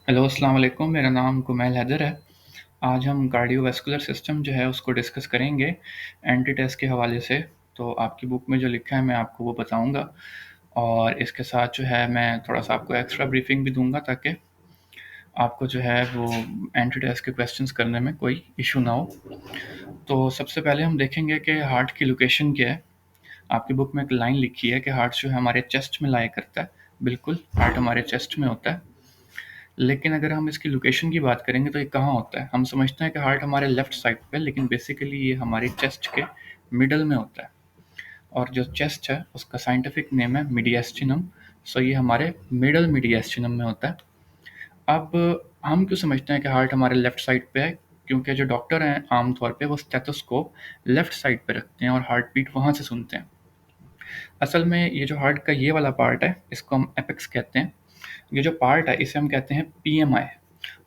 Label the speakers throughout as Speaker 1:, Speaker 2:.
Speaker 1: Hello, अस्सलाम वालेकुम। मेरा नाम कुमैल हैदर है। आज हम कार्डियोवैस्कुलर सिस्टम जो है उसको डिस्कस करेंगे एंटी टेस्ट के हवाले से। तो आपकी बुक में जो लिखा है मैं आपको वो बताऊंगा, और इसके साथ जो है मैं थोड़ा-सा आपको एक्स्ट्रा ब्रीफिंग भी दूंगा ताकि आपको जो है वो एंटी टेस्ट के क्वेश्चंस करने में कोई इशू ना हो। तो सबसे पहले हम देखेंगे कि हार्ट की लोकेशन क्या है। आपकी बुक में एक लाइन लिखी है कि हार्ट जो है हमारे चेस्ट में लाया करता है। बिल्कुल, हार्ट हमारे चेस्ट में होता है। लेकिन अगर हम इसकी लोकेशन की बात करेंगे तो ये कहाँ होता है? हम समझते हैं कि हार्ट हमारे लेफ्ट साइड पे, लेकिन बेसिकली ये हमारी चेस्ट के मिडल में होता है। और जो चेस्ट है उसका साइंटिफिक नेम है मीडियस्टिनम। सो ये हमारे मिडल मीडियस्टिनम में होता है। अब हम क्यों समझते हैं कि हार्ट हमारे लेफ्ट साइड पे है? क्योंकि जो डॉक्टर हैं आमतौर पे वो स्टेथोस्कोप लेफ्ट साइड पे रखते हैं और हार्ट बीट वहाँ से सुनते हैं। असल में ये जो हार्ट का ये वाला पार्ट है इसको हम एपेक्स कहते हैं। ये जो पार्ट है इसे हम कहते हैं PMI,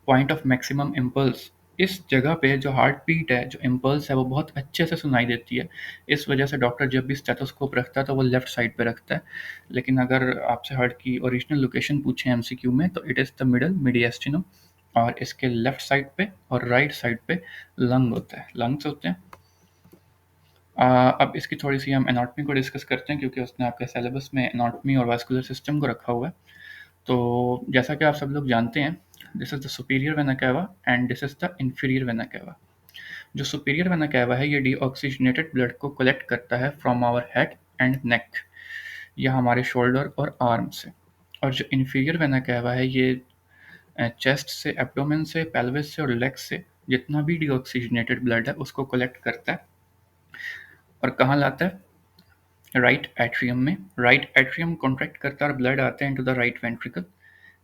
Speaker 1: point of maximum impulse. इस जगह पे जो हार्ट बीट है, जो इम्पल्स है, वो बहुत अच्छे से सुनाई देती है। इस वजह से डॉक्टर जब भी स्टेथोस्कोप रखता है तो वो लेफ्ट साइड पे रखता है। लेकिन अगर आपसे हार्ट की ओरिजिनल लोकेशन पूछे एमसीक्यू में तो इट इज़ द मिडल मीडियस्टिनम। और इसके लेफ्ट साइड पे और राइट साइड पे लंग होता है, लंग्स होते हैं। अब इसकी थोड़ी सी हम एनाटॉमी को डिस्कस करते हैं क्योंकि उसने आपके सिलेबस में एनाटॉमी और वास्कुलर सिस्टम को रखा हुआ है। तो जैसा कि आप सब लोग जानते हैं, this is the superior vena cava and this is the inferior vena cava. जो सुपीरियर वेना कैवा है ये डीऑक्सीजनेटेड ब्लड को कलेक्ट करता है from our head and neck, या हमारे शोल्डर और आर्म से। और जो इंफीरियर वेना कैवा है ये चेस्ट से, एब्डोमेन से, पेल्विस से और लेग्स से जितना भी डीऑक्सीजनेटेड ब्लड है उसको कलेक्ट करता है और कहाँ लाता है? राइट एट्रियम में। राइट एट्रियम कॉन्ट्रैक्ट करता है और ब्लड आता है इनटू द राइट वेंट्रिकल।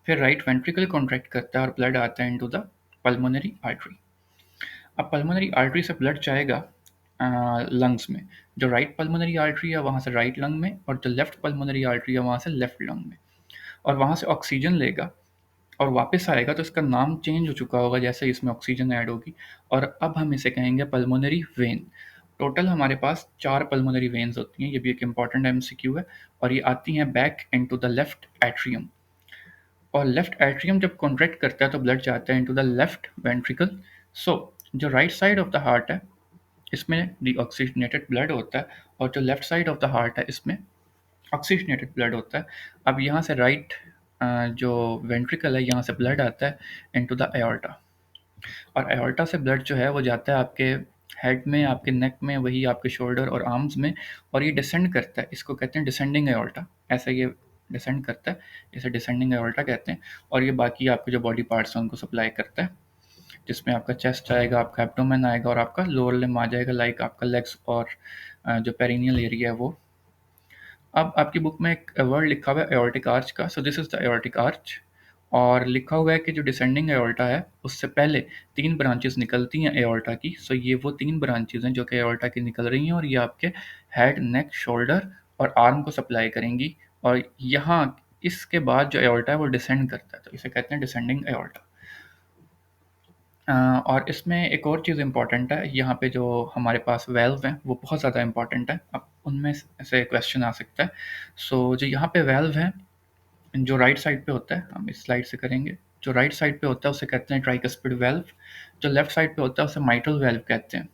Speaker 1: फिर राइट वेंट्रिकल कॉन्ट्रैक्ट करता है और ब्लड आता है इनटू द पल्मोनरी आर्टरी। अब पल्मोनरी आर्टरी से ब्लड जाएगा लंग्स में। जो राइट पल्मोनरी आर्टरी है वहाँ से राइट लंग में, और जो लेफ्ट पल्मोनरी आर्टरी है वहाँ से लेफ्ट लंग में। और वहाँ से ऑक्सीजन लेगा और वापस आएगा, तो इसका नाम चेंज हो चुका होगा जैसे इसमें ऑक्सीजन ऐड होगी। और अब हम इसे कहेंगे पल्मोनरी वेन। टोटल हमारे पास 4 पल्मोनरी वेन्स होती हैं, ये भी एक इंपॉर्टेंट एमसीक्यू है। और ये आती हैं back into the left atrium. और लेफ्ट एट्रियम जब कॉन्ट्रैक्ट करता है तो ब्लड जाता है इनटू द लेफ्ट वेंट्रिकल। सो जो right side of the heart है इसमें डीऑक्सीजनेटेड ब्लड होता है, और जो left side of the heart है इसमें ऑक्सीजनेटेड ब्लड होता है। अब यहाँ से राइट जो वेंट्रिकल है यहाँ से ब्लड आता है इनटू द एओर्टा। और एओर्टा से ब्लड जो है वो जाता है आपके हेड में, आपके नेक में, वही आपके शोल्डर और आर्म्स में। और ये डिसेंड करता है, इसको कहते हैं डिसेंडिंग एओर्टा। ऐसा ये डिसेंड करता है, इसे डिसेंडिंग एओर्टा कहते हैं। और ये बाकी आपके जो बॉडी पार्ट्स हैं उनको सप्लाई करता है, जिसमें आपका चेस्ट आएगा, आपका एब्डोमेन आएगा और आपका लोअर लिम्ब आ जाएगा, लाइक आपका लेग्स और जो पेरिनियल एरिया है वो। अब आपकी बुक में एक वर्ड लिखा हुआ है एओर्टिक आर्च का। सो this is the aortic arch. और लिखा हुआ है कि जो डिसेंडिंग एओर्टा है उससे पहले 3 ब्रांचेस निकलती हैं एओर्टा की। सो ये वो 3 ब्रांचेस हैं जो कि एओर्टा की निकल रही हैं, और ये आपके हेड, नेक, शोल्डर और आर्म को सप्लाई करेंगी। और यहाँ इसके बाद जो एओर्टा है वो डिसेंड करता है, तो इसे कहते हैं डिसेंडिंग एओर्टा। और इसमें एक और चीज़ इम्पॉर्टेंट है, यहाँ पे जो हमारे पास वेल्व हैं वो बहुत ज़्यादा इम्पॉर्टेंट है। अब उनमें से क्वेश्चन आ सकता है। सो जो यहाँ पे वेल्व है, जो राइट साइड पे होता है, हम इस स्लाइड से करेंगे। जो राइट साइड पे होता है उसे कहते हैं ट्राइकस्पिड वेल्व। जो लेफ्ट साइड पे होता है उसे माइटल वेल्व कहते हैं।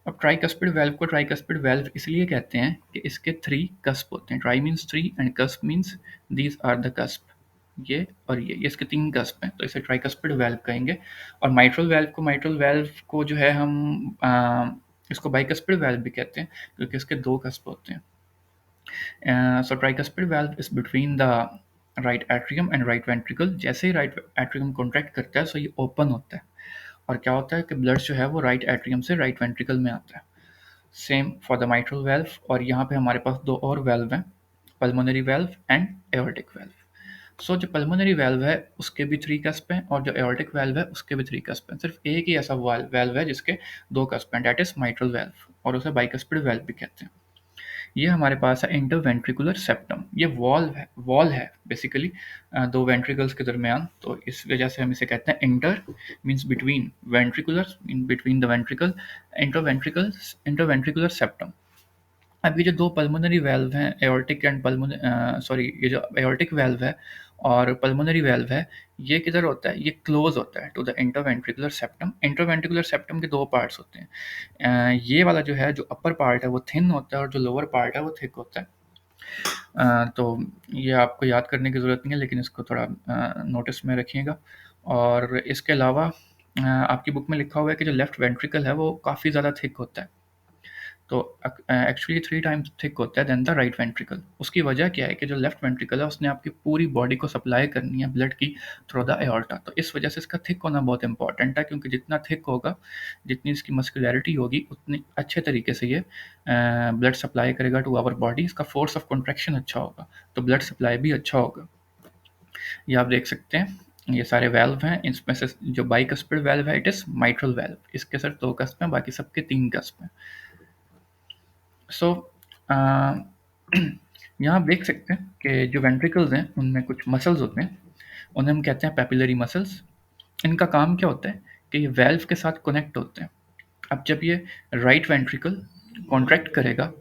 Speaker 1: अब ट्राइकस्पिड वेल्व को ट्राइकस्पिड वेल्व इसलिए कहते हैं कि इसके 3 कस्प होते हैं। Tri means 3 and cusp means these are the cusp. ये और ये इसके 3 कस्प हैं, तो इसे ट्राइकस्पिड वेल्व कहेंगे। और माइट्रल वेल्व को जो है हम इसको बाइकस्पिड वेल्व भी कहते हैं क्योंकि इसके 2 कस्प होते हैं। So tricuspid valve is between the right atrium and right ventricle। जैसे ही राइट एट्रियम कॉन्ट्रैक्ट करता है सो ये ओपन होता है, और क्या होता है कि ब्लड जो है वो राइट एट्रियम से राइट वेंट्रिकल में आता है। Same for the mitral valve. और यहाँ पे हमारे पास 2 और वेल्व हैं, pulmonary valve and aortic valve. So जो पल्मोनरी वेल्व है उसके भी 3 कस्प हैं, और जो एओर्टिक वेल्व है उसके भी 3 कस्प हैं। सिर्फ एक ही ऐसा वेल्व है जिसके 2 कस्प हैं, डेट इज माइट्रल वेल्व, और उसे बाइकस्पिड वेल्व भी कहते हैं। ये हमारे पास है इंटरवेंट्रिकुलर सेप्टम। ये वॉल है बेसिकली 2 वेंट्रिकल्स के दरमियान, तो इस वजह से हम इसे कहते हैं inter means between, ventricular in between the ventricle, interventricular septum. अब ये जो 2 पल्मोनरी वेल्व हैं, एओर्टिक एंड ये जो एओर्टिक वेल्व है और पल्मोनरी वेल्व है, ये किधर होता है, ये क्लोज होता है to the interventricular septum. Interventricular septum के दो पार्ट्स होते हैं, ये वाला जो है, जो अपर पार्ट है वो थिन होता है और जो लोअर पार्ट है वो थिक होता है। तो ये आपको याद करने की ज़रूरत नहीं है, लेकिन इसको थोड़ा नोटिस में रखिएगा। और इसके अलावा आपकी बुक में लिखा हुआ है कि जो लेफ्ट वेंट्रिकल है वो काफ़ी ज़्यादा थिक होता है, तो एक्चुअली 3 टाइम्स थिक होता है देन द राइट वेंट्रिकल। उसकी वजह क्या है कि जो लेफ्ट वेंट्रिकल है उसने आपकी पूरी बॉडी को सप्लाई करनी है ब्लड की थ्रू द एओर्टा, तो इस वजह से इसका थिक होना बहुत इंपॉर्टेंट है, क्योंकि जितना थिक होगा, जितनी इसकी मस्कुलैरिटी होगी, उतनी अच्छे तरीके से ये ब्लड सप्लाई करेगा टू आवर बॉडी, इसका फोर्स ऑफ कॉन्ट्रैक्शन अच्छा होगा, तो ब्लड सप्लाई भी अच्छा होगा। ये आप देख सकते हैं, ये सारे वेल्व हैं, इसमें से जो बाइकस्पिड वेल्व है इट इज़ माइट्रल वेल्व, इसके सिर्फ 2 कस्प हैं, बाकी सबके 3 कस्प हैं। सो यहाँ आप देख सकते हैं कि जो वेंट्रिकल्स हैं उनमें कुछ मसल्स होते हैं, उन्हें हम कहते हैं पैपिलरी मसल्स। इनका काम क्या होता है कि ये वेल्व के साथ कनेक्ट होते हैं। अब जब ये राइट वेंट्रिकल कॉन्ट्रैक्ट करेगा,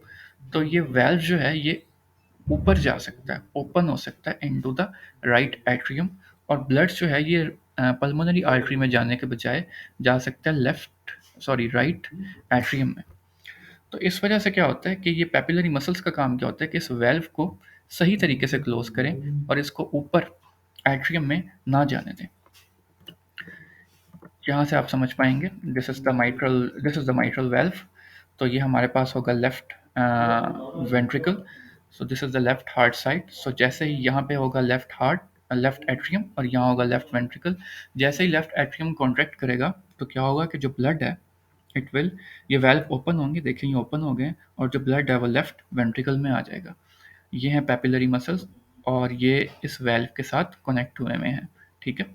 Speaker 1: तो ये वेल्व जो है ये ऊपर जा सकता है, ओपन हो सकता है इनटू द राइट एट्रियम, और ब्लड जो है ये पल्मोनरी आर्टरी में जाने के बजाय जा सकता है राइट एट्रियम में। तो इस वजह से क्या होता है कि ये पैपिलरी मसल्स का काम क्या होता है कि इस वेल्व को सही तरीके से क्लोज करें और इसको ऊपर एट्रियम में ना जाने दें। यहाँ से आप समझ पाएंगे, this is the mitral valve. तो ये हमारे पास होगा left ventricle, so this is the left heart side. So जैसे ही यहाँ पे होगा लेफ्ट एट्रियम और यहाँ होगा लेफ्ट वेंट्रिकल, जैसे ही लेफ्ट एट्रियम कॉन्ट्रैक्ट करेगा तो क्या होगा कि जो ब्लड है इट विल, ये वेल्व ओपन होंगे, देखिए ये ओपन हो गए, और जो ब्लड है वो लेफ्ट वेंट्रिकल में आ जाएगा। ये हैं पैपिलरी मसल्स और ये इस वेल्व के साथ कनेक्ट हुए में हैं, ठीक है।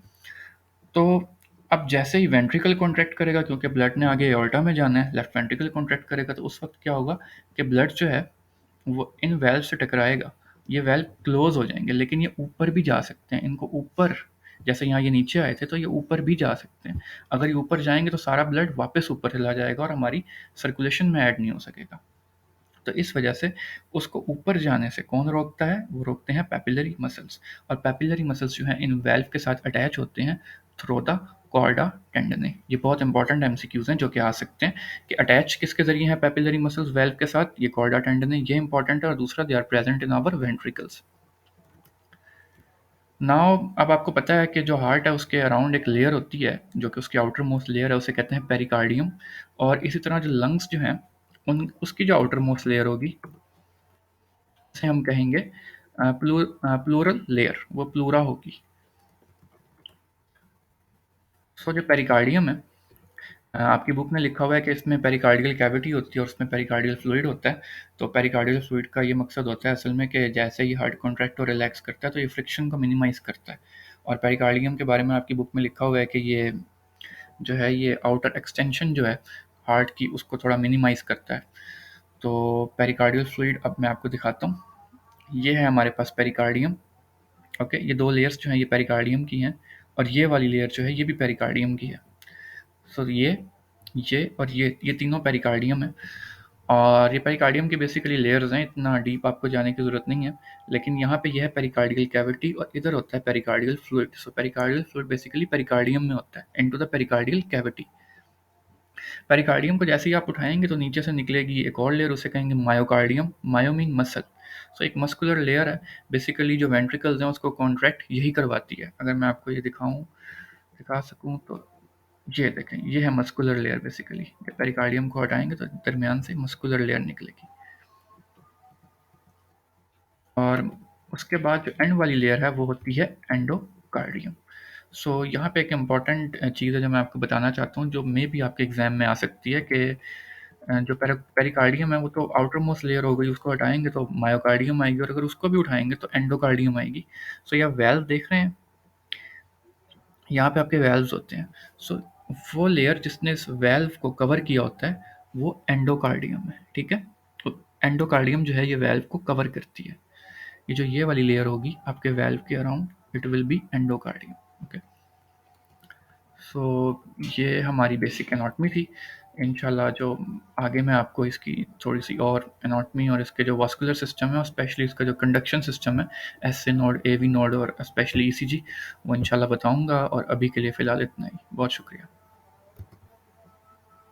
Speaker 1: तो अब जैसे ही वेंट्रिकल कॉन्ट्रैक्ट करेगा, क्योंकि ब्लड ने आगे एओर्टा में जाना है, लेफ्ट वेंट्रिकल कॉन्ट्रैक्ट करेगा, तो उस वक्त क्या होगा कि ब्लड जो है वो इन वेल्व से टकराएगा, ये वेल्व क्लोज हो जाएंगे, लेकिन ये ऊपर भी जा सकते हैं, इनको ऊपर, जैसे यहाँ ये नीचे आए थे तो ये ऊपर भी जा सकते हैं। अगर ये ऊपर जाएंगे तो सारा ब्लड वापस ऊपर चला जाएगा और हमारी सर्कुलेशन में ऐड नहीं हो सकेगा। तो इस वजह से उसको ऊपर जाने से कौन रोकता है, वो रोकते हैं पैपिलरी मसल्स। और पैपिलरी मसल्स जो हैं इन वेल्व के साथ अटैच होते हैं थ्रू द कॉर्डा टेंडने। ये बहुत इंपॉर्टेंट एमसीक्यूज हैं जो कि आ सकते हैं कि अटैच किसके जरिए हैं पैपिलरी मसल्स वेल्व के साथ, ये कॉर्डा टेंडने, ये इंपॉर्टेंट है। और दूसरा, they are present in our ventricles. Now अब आपको पता है कि जो हार्ट है उसके अराउंड एक लेयर होती है जो कि उसकी आउटर मोस्ट लेयर है, उसे कहते हैं पेरिकार्डियम। और इसी तरह जो लंग्स जो हैं उन उसकी जो आउटर मोस्ट लेयर होगी से हम कहेंगे प्लूरल लेयर, वो प्लूरा होगी। सो जो पेरिकार्डियम है, आपकी बुक में लिखा हुआ है कि इसमें पेरिकार्डियल कैविटी होती है और उसमें पेरिकार्डियल फ्लूइड होता है। तो पेरिकार्डियल फ्लूइड का ये मकसद होता है असल में कि जैसे ही हार्ट कॉन्ट्रैक्ट और रिलैक्स करता है तो ये फ्रिक्शन को मिनिमाइज करता है। और पेरिकार्डियम के बारे में आपकी बुक में लिखा हुआ है कि ये जो है ये आउटर एक्सटेंशन जो है हार्ट की उसको थोड़ा मिनिमाइज करता है। तो पेरिकार्डियल फ्लूइड अब मैं आपको दिखाता हूँ। ये है हमारे पास पेरिकार्डियम। ओके, ये दो लेयर्स जो हैं ये पेरिकार्डियम की हैं, और ये वाली लेयर जो है ये भी पेरिकार्डियम की है। सो ये और ये तीनों पेरिकार्डियम है। और ये पेरिकार्डियम की बेसिकली लेयर्स हैं, इतना डीप आपको जाने की ज़रूरत नहीं है। लेकिन यहाँ पे यह है पेरिकार्डियल कैविटी और इधर होता है पेरिकार्डियल फ्लूइड। सो पेरिकार्डियल फ्लूइड बेसिकली पेरिकार्डियम में होता है into the pericardial cavity. Pericardium को जैसे ही आप उठाएंगे तो नीचे से निकलेगी एक और लेयर, उसे कहेंगे मायोकार्डियम। मायो मीन मसल। सो एक मस्कुलर लेयर है, बेसिकली जो वेंट्रिकल्स हैं उसको कॉन्ट्रैक्ट यही करवाती है। अगर मैं आपको ये दिखा सकूँ तो ये देखें, ये है मस्कुलर लेयर। बेसिकली जब पेरिकार्डियम को हटाएंगे तो दरमियान से मस्कुलर लेयर निकलेगी। और उसके बाद जो एंड वाली लेयर है वो होती है एंडोकार्डियम। सो यहाँ पे एक इम्पॉर्टेंट चीज़ है जो मैं आपको बताना चाहता हूँ, जो मे भी आपके एग्जाम में आ सकती है कि जो पेरिकार्डियम है वो तो आउटर मोस्ट लेयर हो गई, उसको हटाएंगे तो मायोकार्डियम आएगी, और अगर उसको भी उठाएंगे तो एंडोकार्डियम आएगी। सो यह वेल्व देख रहे हैं, यहाँ पे आपके वेल्व्स होते हैं। सो वो लेयर जिसने इस वेल्व को कवर किया होता है वो एंडोकार्डियम है, ठीक है। तो एंडोकार्डियम जो है ये वेल्व को कवर करती है। ये जो ये वाली लेयर होगी आपके वेल्व के around, it will be endocardium. Okay, so ये हमारी बेसिक एनाटॉमी थी। इंशाल्लाह जो आगे मैं आपको इसकी थोड़ी-सी और एनाटॉमी और इसके जो वास्कुलर सिस्टम है और स्पेशली इसका जो कंडक्शन सिस्टम है, एसए नोड, एवी नोड और स्पेशली ईसीजी, वो इंशाल्लाह बताऊँगा और अभी के लिए फ़िलहाल इतना ही। बहुत शुक्रिया।